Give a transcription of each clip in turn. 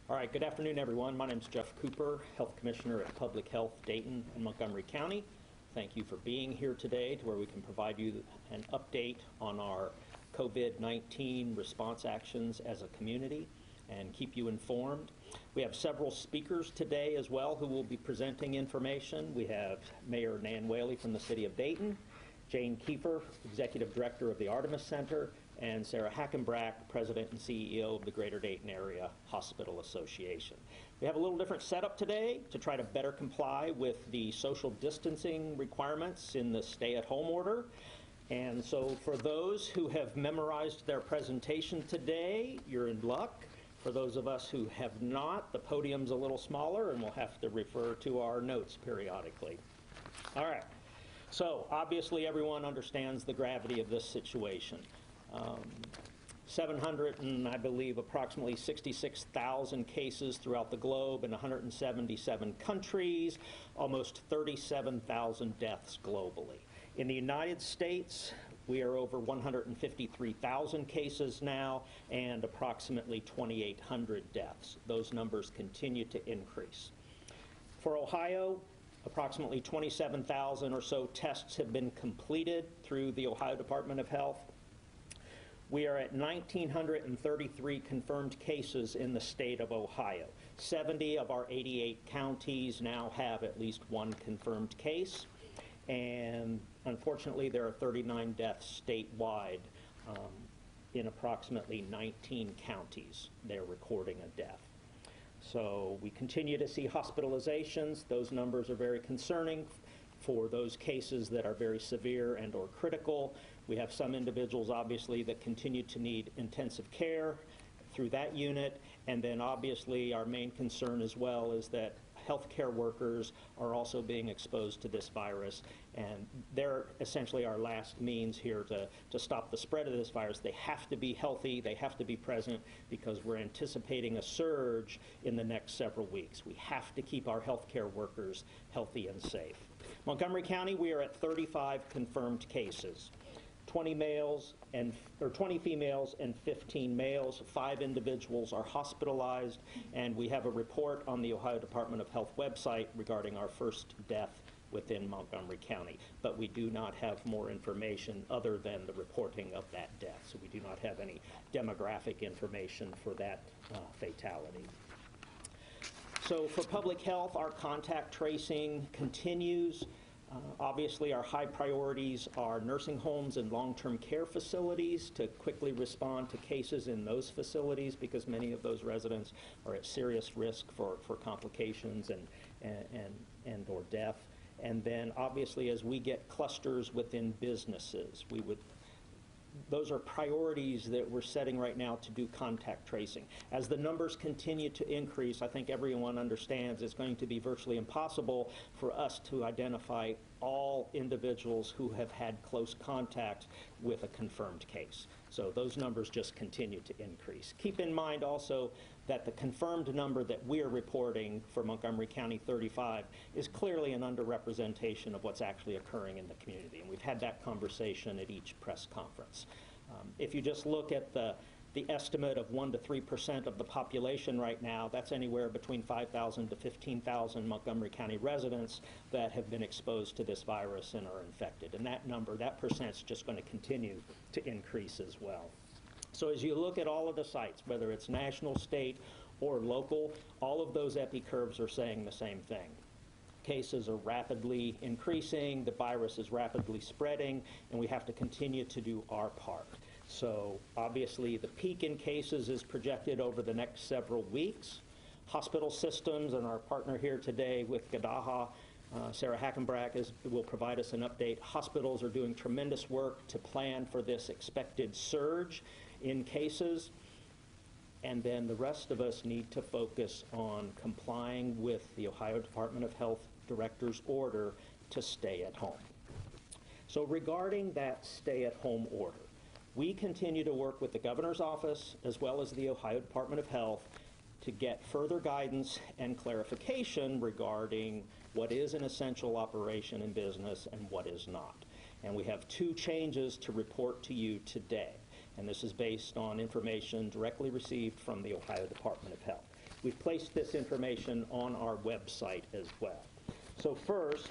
All right, good afternoon, everyone. My name is Jeff Cooper, Health Commissioner at Public Health Dayton and Montgomery County. Thank you for being here today to where we can provide you an update on our COVID-19 response actions as a community and keep you informed. We have several speakers today as well who will be presenting information. We have Mayor Nan Whaley from the City of Dayton, Jane Kiefer, Executive Director of the Artemis Center, and Sarah Hackenbrack, President and CEO of the Greater Dayton Area Hospital Association. We have a little different setup today to try to better comply with the social distancing requirements in the stay-at-home order. And so for those who have memorized their presentation today, you're in luck. For those of us who have not, the podium's a little smaller and we'll have to refer to our notes periodically. All right. So obviously everyone understands the gravity of this situation. 700 and I believe approximately 66,000 cases throughout the globe in 177 countries, almost 37,000 deaths globally. In the United States, we are over 153,000 cases now and approximately 2,800 deaths. Those numbers continue to increase. For Ohio, approximately 27,000 or so tests have been completed through the Ohio Department of Health. We are at 1,933 confirmed cases in the state of Ohio. 70 of our 88 counties now have at least one confirmed case, and unfortunately there are 39 deaths statewide. In approximately 19 counties they're recording a death. So we continue to see hospitalizations. Those numbers are very concerning for those cases that are very severe and or critical. We have some individuals obviously that continue to need intensive care through that unit, and then obviously our main concern as well is that healthcare workers are also being exposed to this virus, and they're essentially our last means here to stop the spread of this virus. They have to be healthy, they have to be present, because we're anticipating a surge in the next several weeks. We have to keep our healthcare workers healthy and safe. Montgomery County, we are at 35 confirmed cases. 20 females and 15 males. 5 individuals are hospitalized, and we have a report on the Ohio Department of Health website regarding our first death within Montgomery County. But we do not have more information other than the reporting of that death. So we do not have any demographic information for that fatality. So for public health, our contact tracing continues. Obviously, our high priorities are nursing homes and long-term care facilities to quickly respond to cases in those facilities, because many of those residents are at serious risk for complications and or death. And then obviously as we get clusters within businesses, those are priorities that we're setting right now to do contact tracing. As the numbers continue to increase, I think everyone understands it's going to be virtually impossible for us to identify all individuals who have had close contact with a confirmed case. So those numbers just continue to increase. Keep in mind also that the confirmed number that we're reporting for Montgomery County 35 is clearly an underrepresentation of what's actually occurring in the community, and we've had that conversation at each press conference. If you just look at the estimate of 1 to 3% of the population right now, that's anywhere between 5,000 to 15,000 Montgomery County residents that have been exposed to this virus and are infected. And that number, that percent's just going to continue to increase as well. So as you look at all of the sites, whether it's national, state, or local, all of those epi curves are saying the same thing. Cases are rapidly increasing, the virus is rapidly spreading, and we have to continue to do our part. So obviously the peak in cases is projected over the next several weeks. Hospital systems, and our partner here today with GDAHA, Sarah Hackenbrack, will provide us an update. Hospitals are doing tremendous work to plan for this expected surge in cases. And then the rest of us need to focus on complying with the Ohio Department of Health Director's order to stay at home. So regarding that stay-at-home order, we continue to work with the governor's office as well as the Ohio Department of Health to get further guidance and clarification regarding what is an essential operation in business and what is not. And we have 2 changes to report to you today. And this is based on information directly received from the Ohio Department of Health. we've placed this information on our website as well. So first,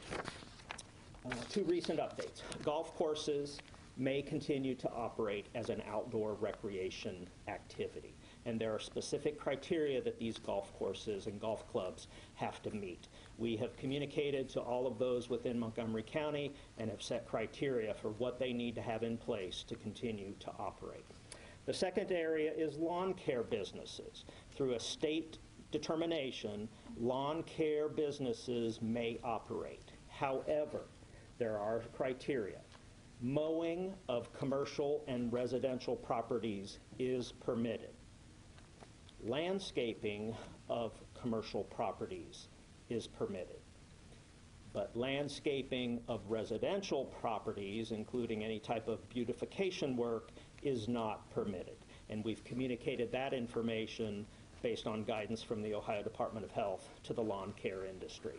two recent updates. Golf courses may continue to operate as an outdoor recreation activity, and there are specific criteria that these golf courses and golf clubs have to meet. We have communicated to all of those within Montgomery County and have set criteria for what they need to have in place to continue to operate. The second area is lawn care businesses. Through a state determination, lawn care businesses may operate. However, there are criteria. Mowing of commercial and residential properties is permitted. Landscaping of commercial properties is permitted. But landscaping of residential properties, including any type of beautification work, is not permitted. And we've communicated that information based on guidance from the Ohio Department of Health to the lawn care industry.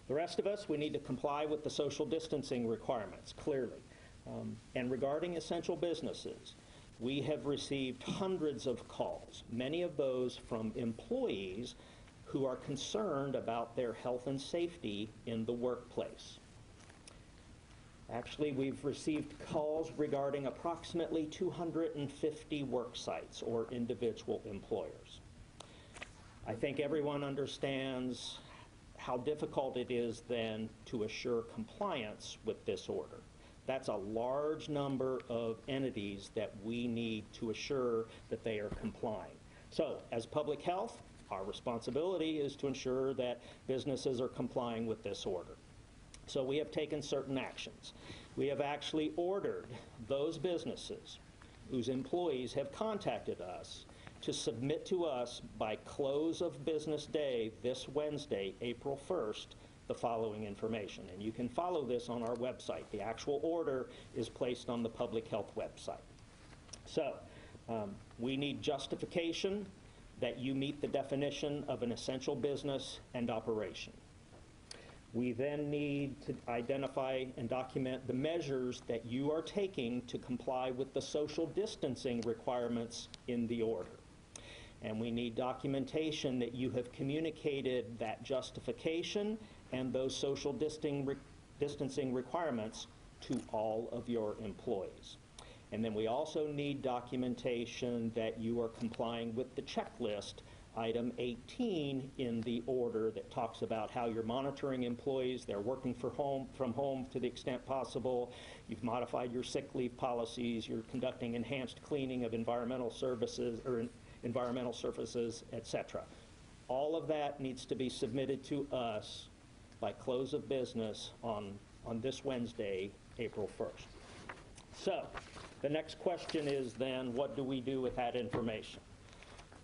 The rest of us, we need to comply with the social distancing requirements, clearly. And regarding essential businesses, we have received hundreds of calls, many of those from employees who are concerned about their health and safety in the workplace. Actually, we've received calls regarding approximately 250 work sites or individual employers. I think everyone understands how difficult it is then to assure compliance with this order. That's a large number of entities that we need to assure that they are complying. So, as public health, our responsibility is to ensure that businesses are complying with this order. So we have taken certain actions. We have actually ordered those businesses whose employees have contacted us to submit to us by close of business day this Wednesday, April 1st, the following information. And you can follow this on our website. The actual order is placed on the public health website. So we need justification that you meet the definition of an essential business and operation. We then need to identify and document the measures that you are taking to comply with the social distancing requirements in the order. And we need documentation that you have communicated that justification and those social distancing requirements to all of your employees. And then we also need documentation that you are complying with the checklist, item 18 in the order, that talks about how you're monitoring employees, they're working from home to the extent possible, you've modified your sick leave policies, you're conducting enhanced cleaning of environmental services, etc. All of that needs to be submitted to us by close of business on this Wednesday, April 1st. So, the next question is then, what do we do with that information?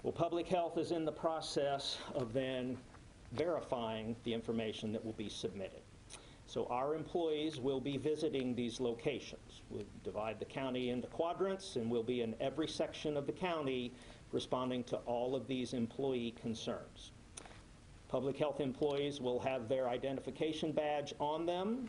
Well, Public Health is in the process of then verifying the information that will be submitted. So our employees will be visiting these locations. We'll divide the county into quadrants, and we'll be in every section of the county responding to all of these employee concerns. Public Health employees will have their identification badge on them.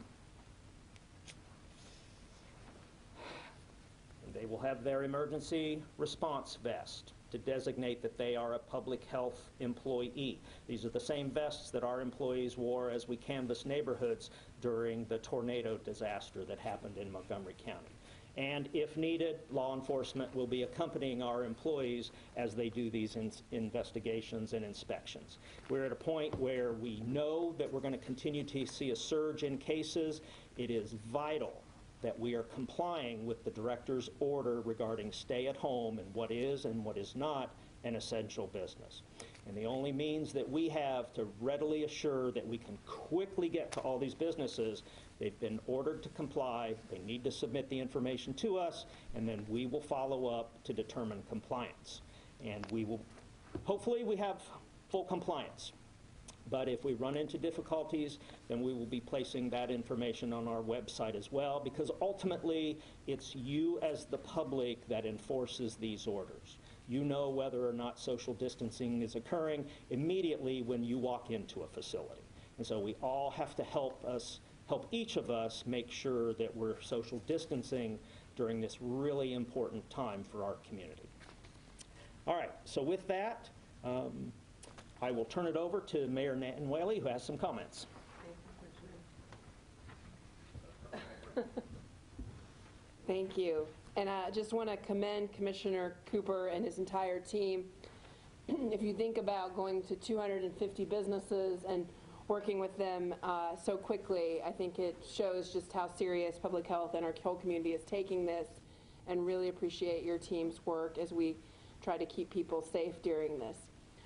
They will have their emergency response vest to designate that they are a public health employee. These are the same vests that our employees wore as we canvassed neighborhoods during the tornado disaster that happened in Montgomery County. And if needed, law enforcement will be accompanying our employees as they do these investigations and inspections. We're at a point where we know that we're going to continue to see a surge in cases. It is vital that we are complying with the director's order regarding stay at home and what is and what is not an essential business. And the only means that we have to readily assure that we can quickly get to all these businesses, they've been ordered to comply, they need to submit the information to us, and then we will follow up to determine compliance. And we will, hopefully we have full compliance. But if we run into difficulties, then we will be placing that information on our website as well, because ultimately it's you as the public that enforces these orders. You know whether or not social distancing is occurring immediately when you walk into a facility. And so we all have to help each of us make sure that we're social distancing during this really important time for our community. All right, so with that, I will turn it over to Mayor Nathan Whaley, who has some comments. Thank you. And I just want to commend Commissioner Cooper and his entire team. If you think about going to 250 businesses and working with them so quickly, I think it shows just how serious public health and our whole community is taking this, and really appreciate your team's work as we try to keep people safe during this.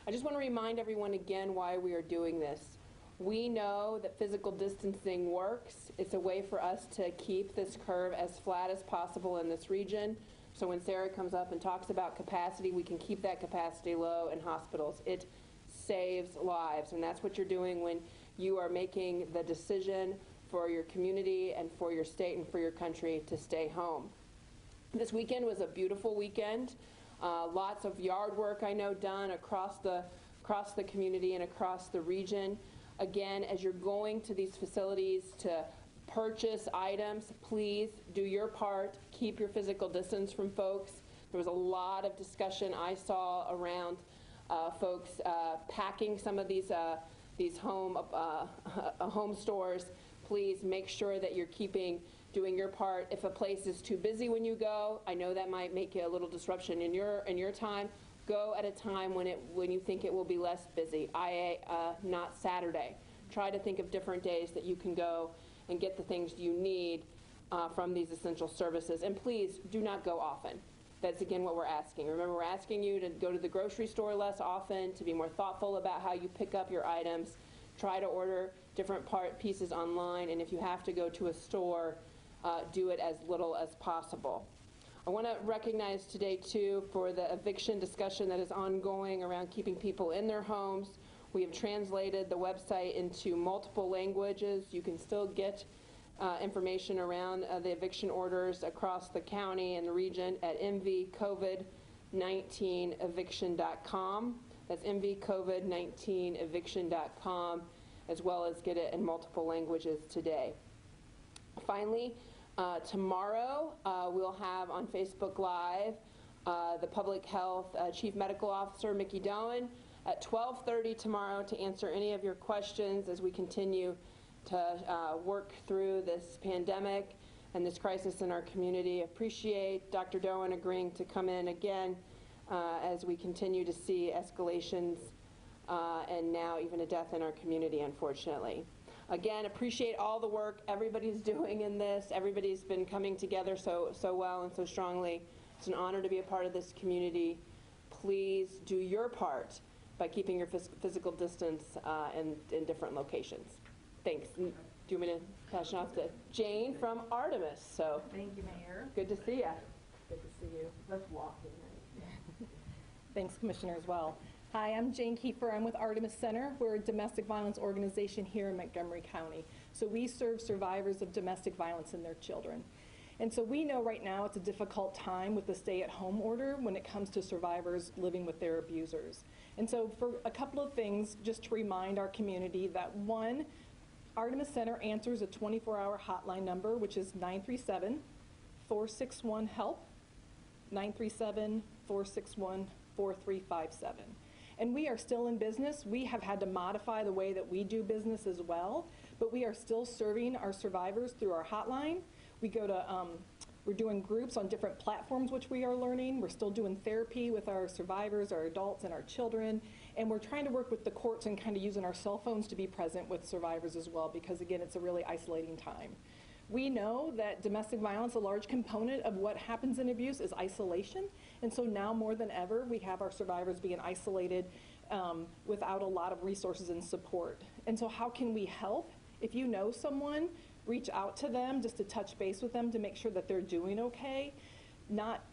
I just want to remind everyone again why we are doing this. We know that physical distancing works. It's a way for us to keep this curve as flat as possible in this region. So when Sarah comes up and talks about capacity, we can keep that capacity low in hospitals. It saves lives, and that's what you're doing when you are making the decision for your community and for your state and for your country to stay home. This weekend was a beautiful weekend. Lots of yard work, I know, done across the community and across the region. Again, as you're going to these facilities to purchase items, please do your part. Keep your physical distance from folks. There was a lot of discussion I saw around folks packing some of these home stores. Please make sure that you're doing your part. If a place is too busy when you go, I know that might make a little disruption in your time. Go at a time when you think it will be less busy, not Saturday. Try to think of different days that you can go and get the things you need from these essential services. And please do not go often. That's again what we're asking. Remember, we're asking you to go to the grocery store less often, to be more thoughtful about how you pick up your items. Try to order different pieces online, and if you have to go to a store, do it as little as possible. I want to recognize today, too, for the eviction discussion that is ongoing around keeping people in their homes. We have translated the website into multiple languages. You can still get information around the eviction orders across the county and the region at mvcovid19eviction.com. That's mvcovid19eviction.com, as well as get it in multiple languages today. Finally, tomorrow we'll have on Facebook Live the Public Health Chief Medical Officer, Mickey Doan, at 12:30 tomorrow to answer any of your questions as we continue to work through this pandemic and this crisis in our community. Appreciate Dr. Doan agreeing to come in again as we continue to see escalations and now even a death in our community, unfortunately. Again, appreciate all the work everybody's doing in this. Everybody's been coming together so well and so strongly. It's an honor to be a part of this community. Please do your part by keeping your physical distance in different locations. Thanks. Do you want me to pass it off to Jane from Artemis? So thank you, Mayor. Good to see you. Good to see you. Let's walk in. Thanks, Commissioner, as well. Hi, I'm Jane Kiefer. I'm with Artemis Center. We're a domestic violence organization here in Montgomery County. So we serve survivors of domestic violence and their children. And so we know right now it's a difficult time with the stay-at-home order when it comes to survivors living with their abusers. And so for a couple of things, just to remind our community that, one, Artemis Center answers a 24-hour hotline number, which is 937-461-HELP, 937-461-4357. And we are still in business. We have had to modify the way that we do business as well, but we are still serving our survivors through our hotline. We go to, we're doing groups on different platforms, which we are learning. We're still doing therapy with our survivors, our adults, and our children. And we're trying to work with the courts and kind of using our cell phones to be present with survivors as well, because again, it's a really isolating time. We know that domestic violence, a large component of what happens in abuse is isolation. And so now more than ever, we have our survivors being isolated without a lot of resources and support. And so how can we help? If you know someone, reach out to them just to touch base with them to make sure that they're doing okay. Not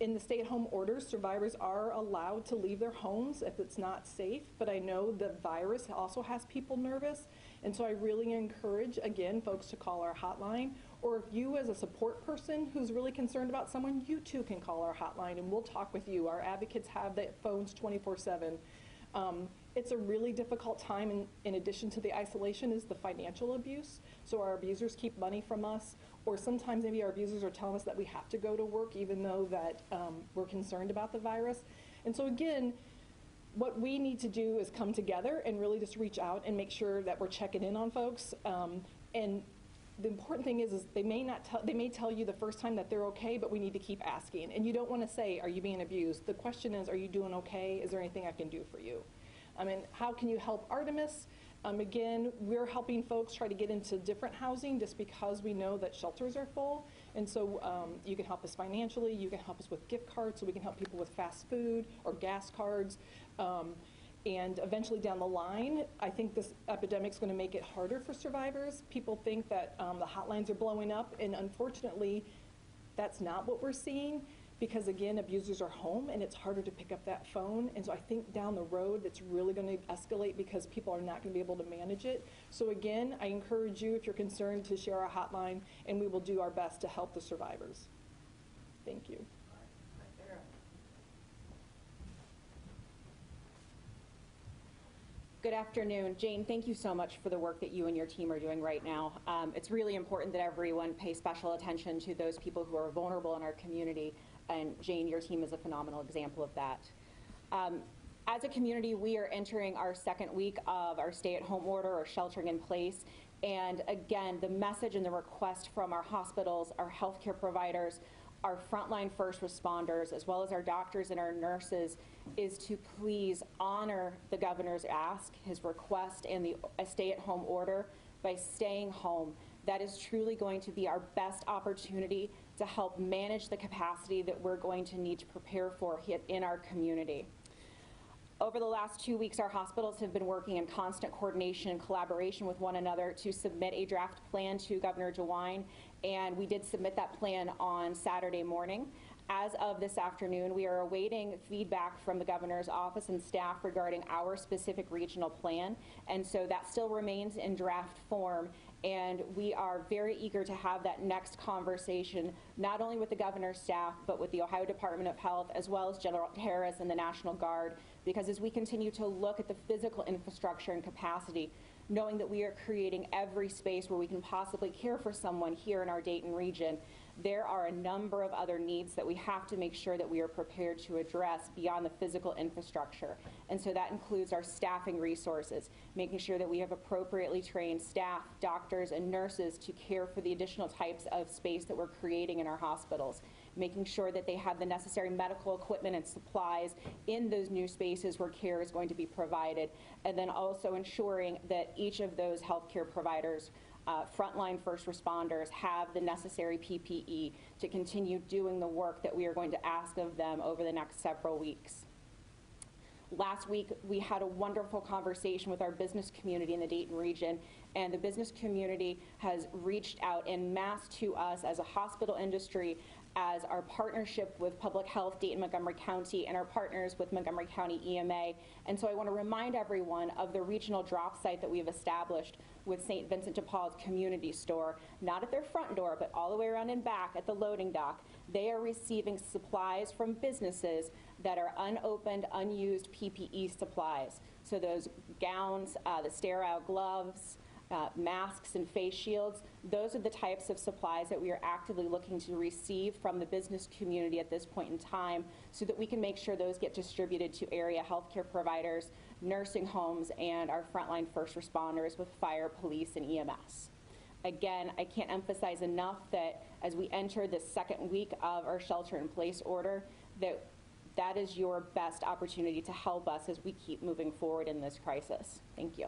in the stay-at-home orders, survivors are allowed to leave their homes if it's not safe, but I know the virus also has people nervous. And so I really encourage, again, folks to call our hotline, or if you as a support person who's really concerned about someone, you too can call our hotline and we'll talk with you. Our advocates have the phones 24/7. It's a really difficult time, and in addition to the isolation is the financial abuse. So our abusers keep money from us, or sometimes maybe our abusers are telling us that we have to go to work even though that we're concerned about the virus. And so again, what we need to do is come together and really just reach out and make sure that we're checking in on folks. And the important thing is they may tell you the first time that they're okay, but we need to keep asking. And you don't want to say, are you being abused? The question is, are you doing okay? Is there anything I can do for you? I mean, how can you help Artemis? Again, we're helping folks try to get into different housing just because we know that shelters are full. And so you can help us financially, you can help us with gift cards, so we can help people with fast food or gas cards. And eventually down the line, I think this epidemic's going to make it harder for survivors. People think that the hotlines are blowing up, and unfortunately, that's not what we're seeing, because again, abusers are home and it's harder to pick up that phone. And so I think down the road, it's really going to escalate because people are not going to be able to manage it. So again, I encourage you, if you're concerned, to share our hotline, and we will do our best to help the survivors. Thank you. Good afternoon. Jane, thank you so much for the work that you and your team are doing right now. It's really important that everyone pay special attention to those people who are vulnerable in our community, and Jane, your team is a phenomenal example of that. As a community, we are entering our second week of our stay-at-home order or sheltering in place, and again, the message and the request from our hospitals, our healthcare providers, our frontline first responders, as well as our doctors and our nurses, is to please honor the governor's ask, his request, and the stay-at-home order by staying home. That is truly going to be our best opportunity to help manage the capacity that we're going to need to prepare for in our community. Over the last 2 weeks, our hospitals have been working in constant coordination and collaboration with one another to submit a draft plan to Governor DeWine, and we did submit that plan on Saturday morning. As of this afternoon, we are awaiting feedback from the governor's office and staff regarding our specific regional plan, and so that still remains in draft form, and we are very eager to have that next conversation, not only with the governor's staff, but with the Ohio Department of Health, as well as General Harris and the National Guard, because as we continue to look at the physical infrastructure and capacity, knowing that we are creating every space where we can possibly care for someone here in our Dayton region, there are a number of other needs that we have to make sure that we are prepared to address beyond the physical infrastructure. And so that includes our staffing resources, making sure that we have appropriately trained staff, doctors, and nurses to care for the additional types of space that we're creating in our hospitals, making sure that they have the necessary medical equipment and supplies in those new spaces where care is going to be provided, and then also ensuring that each of those healthcare providers, frontline first responders, have the necessary PPE to continue doing the work that we are going to ask of them over the next several weeks. Last week, we had a wonderful conversation with our business community in the Dayton region, and the business community has reached out en masse to us as a hospital industry, as our partnership with Public Health Dayton-Montgomery County, and our partners with Montgomery County EMA. And so I want to remind everyone of the regional drop site that we have established with St. Vincent de Paul's community store, not at their front door, but all the way around and back at the loading dock. They are receiving supplies from businesses that are unopened, unused PPE supplies. So those gowns, the sterile gloves, masks and face shields, those are the types of supplies that we are actively looking to receive from the business community at this point in time, so that we can make sure those get distributed to area healthcare providers, nursing homes, and our frontline first responders with fire, police, and EMS. Again, I can't emphasize enough that as we enter the second week of our shelter-in-place order, that is your best opportunity to help us as we keep moving forward in this crisis. Thank you.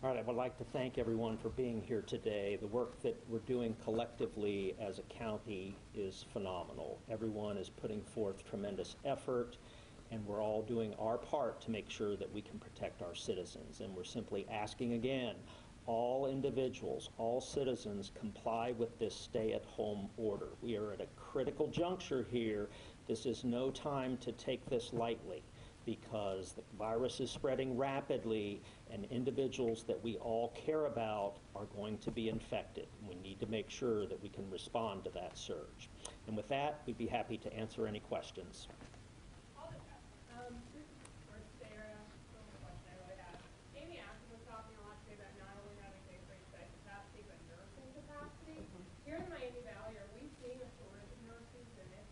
All right, I would like to thank everyone for being here today. The work that we're doing collectively as a county is phenomenal. Everyone is putting forth tremendous effort, and we're all doing our part to make sure that we can protect our citizens. And we're simply asking again, all individuals, all citizens, comply with this stay-at-home order. We are at a critical juncture here. This is no time to take this lightly, because the virus is spreading rapidly, and individuals that we all care about are going to be infected. We need to make sure that we can respond to that surge. And with that, we'd be happy to answer any questions. Amy Ashton was talking a lot today about not only having basic bed capacity, but nursing capacity. Here in the Miami Valley, are we seeing a shortage of nurses? And if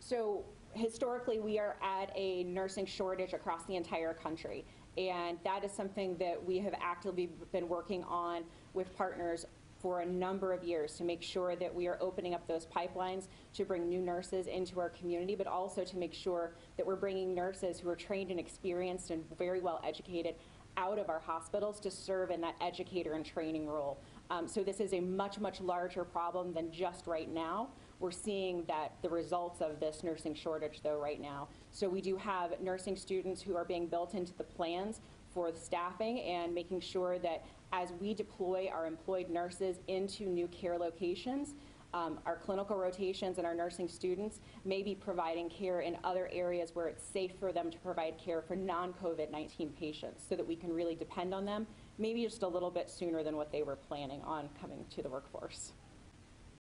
So historically, we are at a nursing shortage across the entire country. And that is something that we have actively been working on with partners for a number of years to make sure that we are opening up those pipelines to bring new nurses into our community, but also to make sure that we're bringing nurses who are trained and experienced and very well educated out of our hospitals to serve in that educator and training role. So this is a much, much larger problem than just right now. We're seeing that the results of this nursing shortage, though, right now. So we do have nursing students who are being built into the plans for the staffing and making sure that as we deploy our employed nurses into new care locations, our clinical rotations and our nursing students may be providing care in other areas where it's safe for them to provide care for non-COVID-19 patients so that we can really depend on them, maybe just a little bit sooner than what they were planning on coming to the workforce.